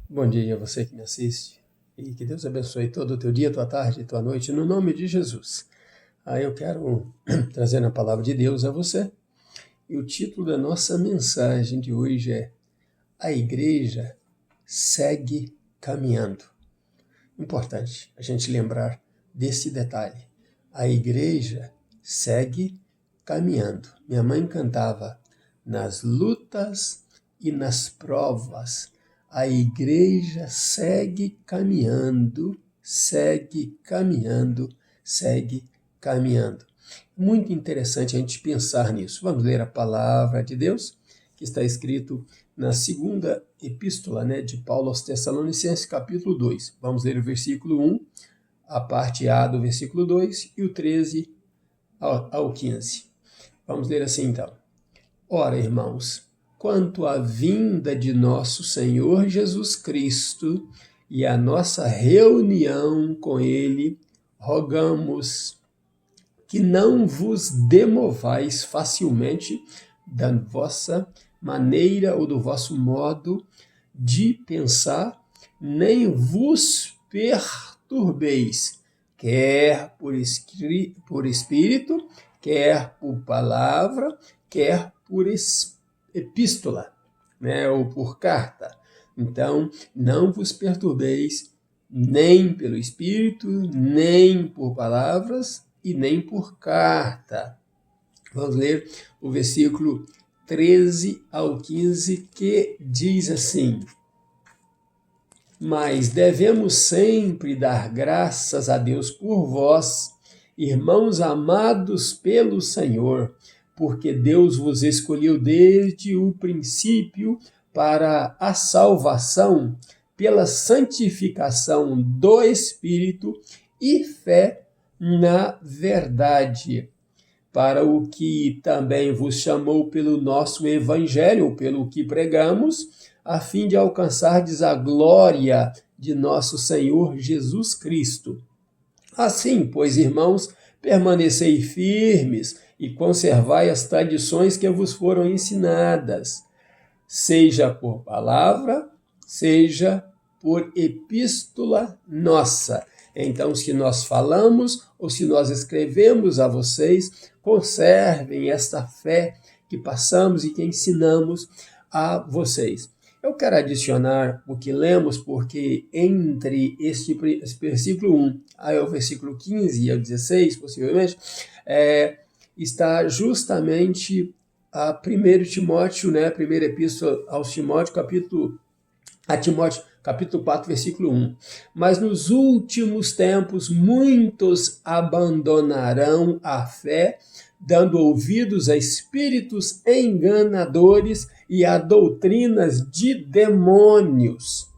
Bom dia a você que me assiste e que Deus abençoe todo o teu dia, tua tarde e tua noite, no nome de Jesus. Eu quero trazer a palavra de Deus a você e o título da nossa mensagem de hoje é A Igreja Segue Caminhando. Importante a gente lembrar desse detalhe. A igreja segue caminhando. Minha mãe cantava: nas lutas e nas provas, a igreja segue caminhando, segue caminhando, segue caminhando. Muito interessante a gente pensar nisso. Vamos ler a palavra de Deus, que está escrito na segunda epístola, de Paulo aos Tessalonicenses, capítulo 2. Vamos ler o versículo 1, a parte A do versículo 2 e o 13 ao 15. Vamos ler assim então. Ora, irmãos, quanto à vinda de nosso Senhor Jesus Cristo e a nossa reunião com Ele, rogamos que não vos demovais facilmente da vossa maneira ou do vosso modo de pensar, nem vos perturbeis, quer por espírito, quer por palavra, quer por epístola, ou por carta. Então, não vos perturbeis nem pelo espírito, nem por palavras e nem por carta. Vamos ler o versículo 13 ao 15, que diz assim: mas devemos sempre dar graças a Deus por vós, irmãos amados pelo Senhor, porque Deus vos escolheu desde o princípio para a salvação, pela santificação do Espírito e fé na verdade, para o que também vos chamou pelo nosso evangelho, pelo que pregamos, a fim de alcançardes a glória de nosso Senhor Jesus Cristo. Assim, pois, irmãos, permanecei firmes e conservai as tradições que vos foram ensinadas, seja por palavra, seja por epístola nossa. Então, se nós falamos ou se nós escrevemos a vocês, conservem esta fé que passamos e que ensinamos a vocês. Eu quero adicionar o que lemos, porque entre esse versículo 1 ao versículo 15 e ao 16, possivelmente, está justamente a 1 Timóteo, a primeira epístola aos Timóteo, capítulo 4, versículo 1. Mas nos últimos tempos muitos abandonarão a fé, dando ouvidos a espíritos enganadores e a doutrinas de demônios.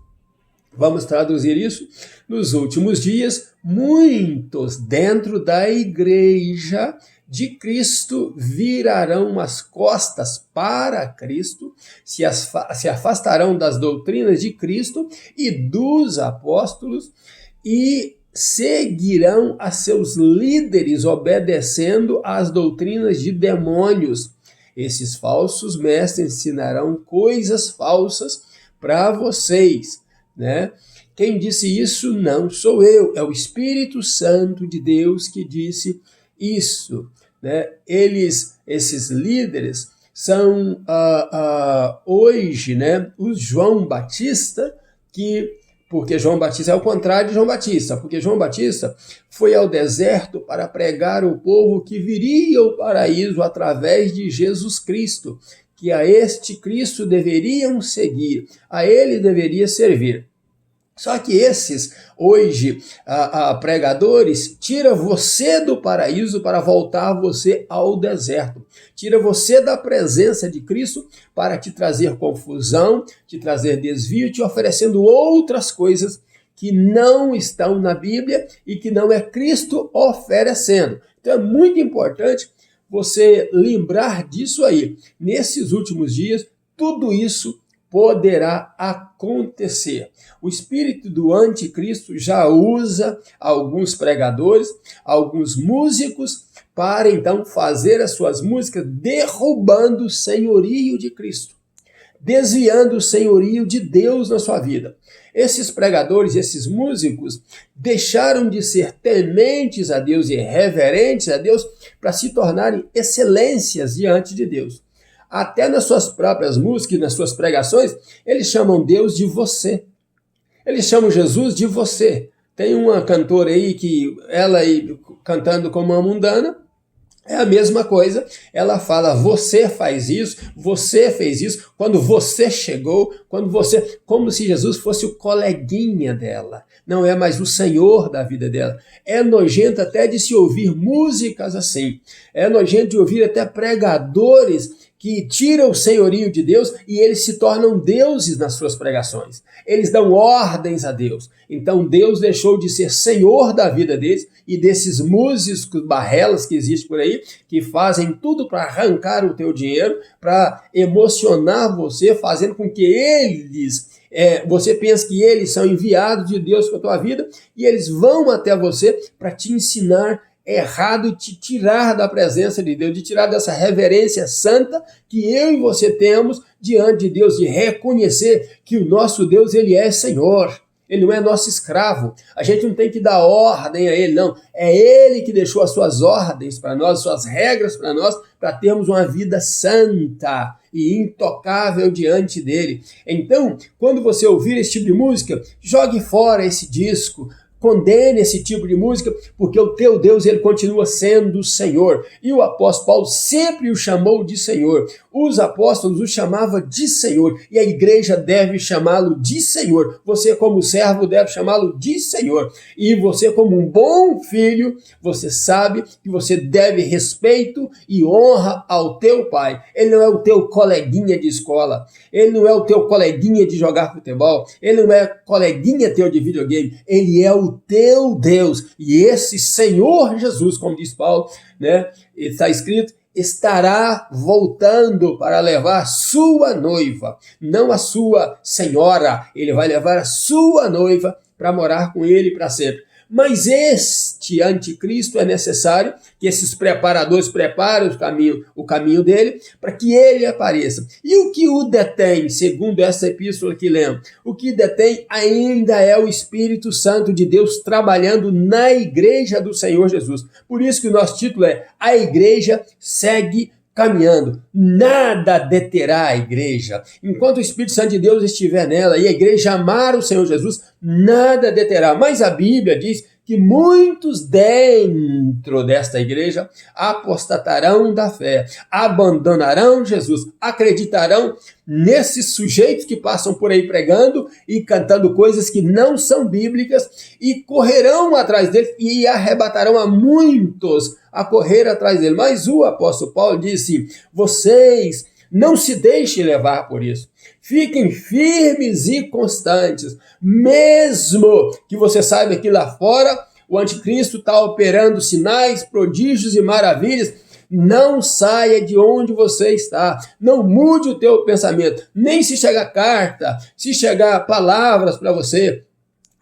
Vamos traduzir isso? Nos últimos dias, muitos dentro da igreja de Cristo virarão as costas para Cristo, se afastarão das doutrinas de Cristo e dos apóstolos e seguirão a seus líderes obedecendo às doutrinas de demônios. Esses falsos mestres ensinarão coisas falsas para vocês, Quem disse isso não sou eu, é o Espírito Santo de Deus que disse isso. Esses líderes são hoje, o João Batista, porque João Batista é o contrário de João Batista, porque João Batista foi ao deserto para pregar ao povo que viria ao paraíso através de Jesus Cristo, que a este Cristo deveriam seguir, a ele deveria servir. Só que esses, hoje, pregadores, tira você do paraíso para voltar você ao deserto. Tira você da presença de Cristo para te trazer confusão, te trazer desvio, te oferecendo outras coisas que não estão na Bíblia e que não é Cristo oferecendo. Então é muito importante você lembrar disso aí. Nesses últimos dias, tudo isso poderá acontecer. O espírito do anticristo já usa alguns pregadores, alguns músicos, para então fazer as suas músicas derrubando o senhorio de Cristo. desviando o senhorio de Deus na sua vida. Esses pregadores, esses músicos, deixaram de ser tementes a Deus e reverentes a Deus para se tornarem excelências diante de Deus. Até nas suas próprias músicas, nas suas pregações, eles chamam Deus de você. Eles chamam Jesus de você. Tem uma cantora aí que ela aí cantando como uma mundana, é a mesma coisa, ela fala, você faz isso, você fez isso, quando você chegou, quando você, como se Jesus fosse o coleguinha dela, não é mais o Senhor da vida dela. É nojento até de se ouvir músicas assim, é nojento de ouvir até pregadores que tiram o senhorio de Deus e eles se tornam deuses nas suas pregações. Eles dão ordens a Deus. Então Deus deixou de ser senhor da vida deles e desses músicos barrelas que existem por aí, que fazem tudo para arrancar o teu dinheiro, para emocionar você, fazendo com que você pense que eles são enviados de Deus para a tua vida e eles vão até você para te ensinar errado e te tirar da presença de Deus, de tirar dessa reverência santa que eu e você temos diante de Deus, de reconhecer que o nosso Deus, ele é Senhor. Ele não é nosso escravo. A gente não tem que dar ordem a ele, não. É ele que deixou as suas ordens para nós, suas regras para nós, para termos uma vida santa e intocável diante dele. Então, quando você ouvir esse tipo de música, jogue fora esse disco, condene esse tipo de música, porque o teu Deus, ele continua sendo o Senhor. E o apóstolo Paulo sempre o chamou de Senhor. Os apóstolos o chamavam de Senhor. E a igreja deve chamá-lo de Senhor. Você, como servo, deve chamá-lo de Senhor. E você, como um bom filho, você sabe que você deve respeito e honra ao teu pai. Ele não é o teu coleguinha de escola. Ele não é o teu coleguinha de jogar futebol. Ele não é coleguinha teu de videogame. Ele é o teu Deus. E esse Senhor Jesus, como diz Paulo, né, está escrito, estará voltando para levar sua noiva, não a sua senhora. Ele vai levar a sua noiva para morar com ele para sempre. Mas este anticristo é necessário que esses preparadores preparem o caminho dele para que ele apareça. E o que o detém, segundo essa epístola que lemos, o que detém ainda é o Espírito Santo de Deus trabalhando na igreja do Senhor Jesus. Por isso que o nosso título é A Igreja Segue Caminhando. Nada deterá a igreja. Enquanto o Espírito Santo de Deus estiver nela e a igreja amar o Senhor Jesus, nada deterá. Mas a Bíblia diz que muitos dentro desta igreja apostatarão da fé, abandonarão Jesus, acreditarão nesses sujeitos que passam por aí pregando e cantando coisas que não são bíblicas e correrão atrás deles e arrebatarão a muitos a correr atrás dele. Mas o apóstolo Paulo disse, vocês não se deixem levar por isso. Fiquem firmes e constantes, mesmo que você saiba que lá fora o anticristo está operando sinais, prodígios e maravilhas. Não saia de onde você está, não mude o teu pensamento, nem se chegar carta, se chegar palavras para você,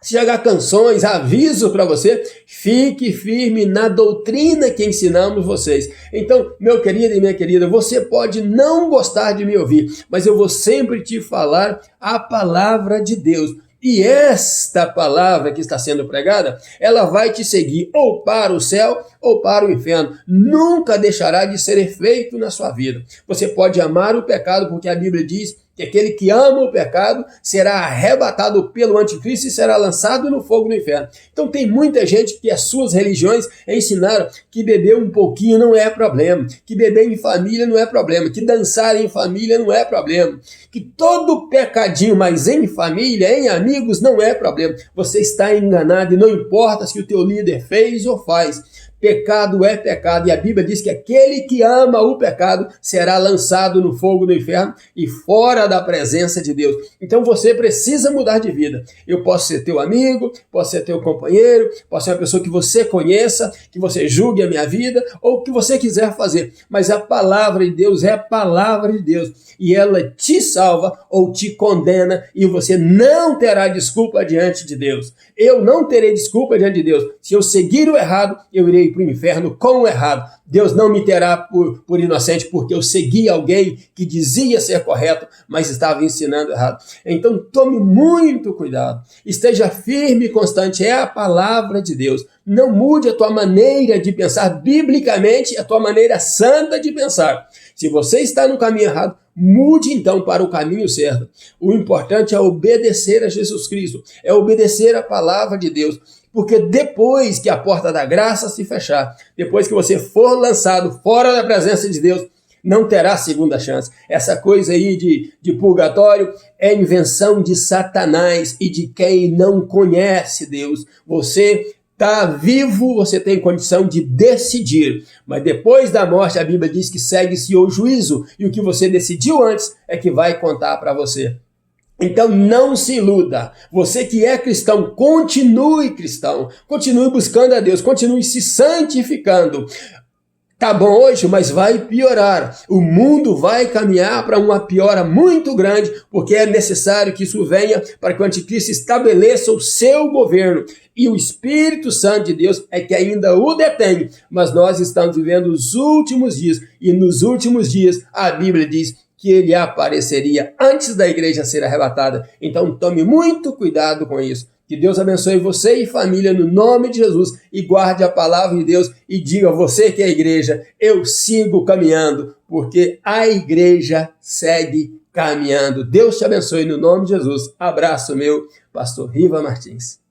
se chegar canções, aviso para você, fique firme na doutrina que ensinamos vocês. Então, meu querido e minha querida, você pode não gostar de me ouvir, mas eu vou sempre te falar a palavra de Deus. E esta palavra que está sendo pregada, ela vai te seguir ou para o céu ou para o inferno. Nunca deixará de ser efeito na sua vida. Você pode amar o pecado, porque a Bíblia diz que aquele que ama o pecado será arrebatado pelo anticristo e será lançado no fogo do inferno. Então tem muita gente que as suas religiões ensinaram que beber um pouquinho não é problema, que beber em família não é problema, que dançar em família não é problema, que todo pecadinho, mas em família, em amigos, não é problema. Você está enganado e não importa se o teu líder fez ou faz. Pecado é pecado, e a Bíblia diz que aquele que ama o pecado será lançado no fogo do inferno e fora da presença de Deus. Então você precisa mudar de vida. Eu posso ser teu amigo, posso ser teu companheiro, posso ser uma pessoa que você conheça, que você julgue a minha vida, ou o que você quiser fazer. Mas a palavra de Deus é a palavra de Deus, e ela te salva ou te condena, e você não terá desculpa diante de Deus. Eu não terei desculpa diante de Deus. Se eu seguir o errado, eu irei para o inferno com o errado. Deus não me terá por inocente, porque eu segui alguém que dizia ser correto, mas estava ensinando errado. Então tome muito cuidado, esteja firme e constante, é a palavra de Deus. Não mude a tua maneira de pensar, biblicamente, a tua maneira santa de pensar. Se você está no caminho errado, mude então para o caminho certo. O importante é obedecer a Jesus Cristo, é obedecer a palavra de Deus, porque depois que a porta da graça se fechar, depois que você for lançado fora da presença de Deus, não terá segunda chance. Essa coisa aí de purgatório é invenção de Satanás e de quem não conhece Deus. Você está vivo, você tem condição de decidir, mas depois da morte a Bíblia diz que segue-se o juízo, e o que você decidiu antes é que vai contar para você. Então não se iluda, você que é cristão, continue buscando a Deus, continue se santificando. Tá bom hoje, mas vai piorar. O mundo vai caminhar para uma piora muito grande, porque é necessário que isso venha para que o anticristo estabeleça o seu governo. E o Espírito Santo de Deus é que ainda o detém. Mas nós estamos vivendo os últimos dias, e nos últimos dias a Bíblia diz que ele apareceria antes da igreja ser arrebatada. Então tome muito cuidado com isso. Que Deus abençoe você e família no nome de Jesus, e guarde a palavra de Deus e diga a você que é a igreja: eu sigo caminhando, porque a igreja segue caminhando. Deus te abençoe no nome de Jesus. Abraço meu, pastor Riva Martins.